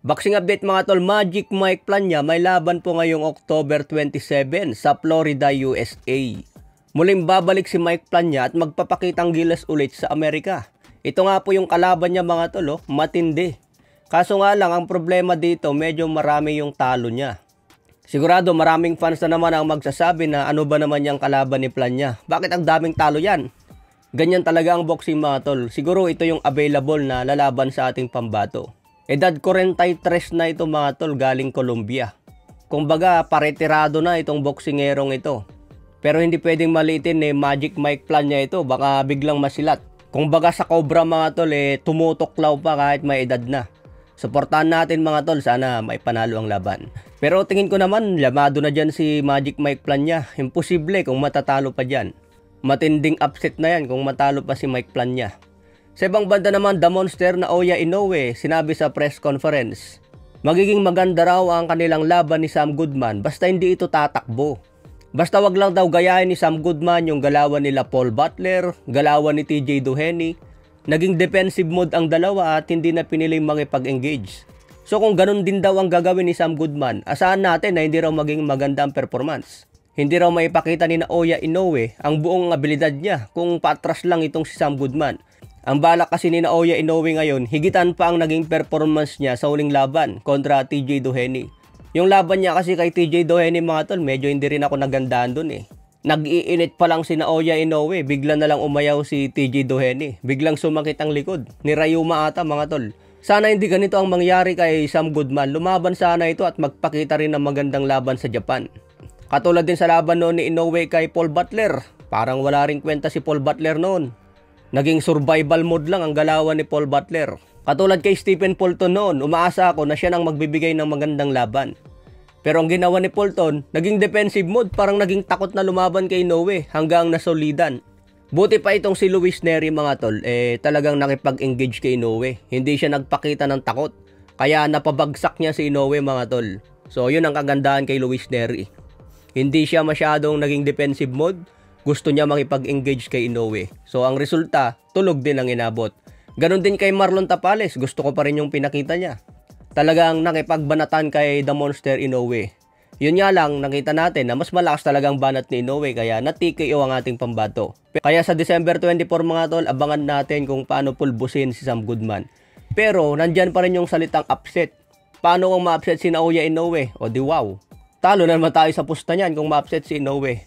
Boxing update mga tol, Magic Mike Plania may laban po ngayong October 27 sa Florida, USA. Muling babalik si Mike Plania at magpapakitang gilas ulit sa Amerika. Ito nga po yung kalaban niya mga tol, matindi. Kaso nga lang ang problema dito, medyo marami yung talo niya. Sigurado maraming fans na naman ang magsasabi na ano ba naman yung kalaban ni Plania. Bakit ang daming talo yan? Ganyan talaga ang boxing mga tol. Siguro ito yung available na lalaban sa ating pambato. Edad 43 na ito mga tol, galing Colombia. Kumbaga paretirado na itong boksingerong ito. Pero hindi pwedeng maliitin Magic Mike Plania ito, baka biglang masilat. Kumbaga sa Cobra mga tol tumutuklaw pa kahit may edad na. Suportahan natin mga tol, sana may panalo ang laban. Pero tingin ko naman lamado na dyan si Magic Mike Plania. Imposible kung matatalo pa dyan. Matinding upset na yan kung matalo pa si Mike Plania. Sa ibang banda naman, The Monster na Naoya Inoue sinabi sa press conference, magiging maganda raw ang kanilang laban ni Sam Goodman basta hindi ito tatakbo. Basta wag lang daw gayahin ni Sam Goodman yung galawan nila Paul Butler, galawan ni TJ Doheny. Naging defensive mode ang dalawa at hindi na piniling makipag-engage. So kung ganun din daw ang gagawin ni Sam Goodman, asahan natin na hindi raw maging maganda ang performance. Hindi raw maipakita ni Naoya Inoue ang buong abilidad niya kung patras lang itong si Sam Goodman. Ang balak kasi ni Naoya Inoue ngayon, higitan pa ang naging performance niya sa huling laban kontra TJ Doheny. Yung laban niya kasi kay TJ Doheny mga tol, medyo hindi rin ako nagandaan dun Nag-iinit pa lang si Naoya Inoue, bigla na lang umayaw si TJ Doheny. Biglang sumakit ang likod, ni Rayuma ata mga tol. Sana hindi ganito ang mangyari kay Sam Goodman. Lumaban sana ito at magpakita rin ng magandang laban sa Japan. Katulad din sa laban noon ni Inoue kay Paul Butler. Parang wala rin kwenta si Paul Butler noon. Naging survival mode lang ang galawan ni Paul Butler. Katulad kay Stephen Fulton noon, umaasa ako na siya nang magbibigay ng magandang laban. Pero ang ginawa ni Fulton, naging defensive mode, parang naging takot na lumaban kay Inoue hanggang nasolidan. Buti pa itong si Luis Nery mga tol, talagang nakipag-engage kay Inoue. Hindi siya nagpakita ng takot, kaya napabagsak niya si Inoue mga tol. So yun ang kagandahan kay Luis Nery. Hindi siya masyadong naging defensive mode, gusto niya makipag-engage kay Inoue. So ang resulta, tulog din ang inabot. Ganon din kay Marlon Tapales, gusto ko pa rin yung pinakita niya. Talagang nakipagbanatan kay The Monster Inoue. Yun nga lang, nakita natin na mas malakas talagang banat ni Inoue kaya na-TKO ang ating pambato. Kaya sa December 24 mga tol, abangan natin kung paano pulbusin si Sam Goodman. Pero nandyan pa rin yung salitang upset. Paano kung ma-upset si Naoya Inoue? O di wow. Talo na naman tayo sa pusta niyan kung ma-upset si Inoue.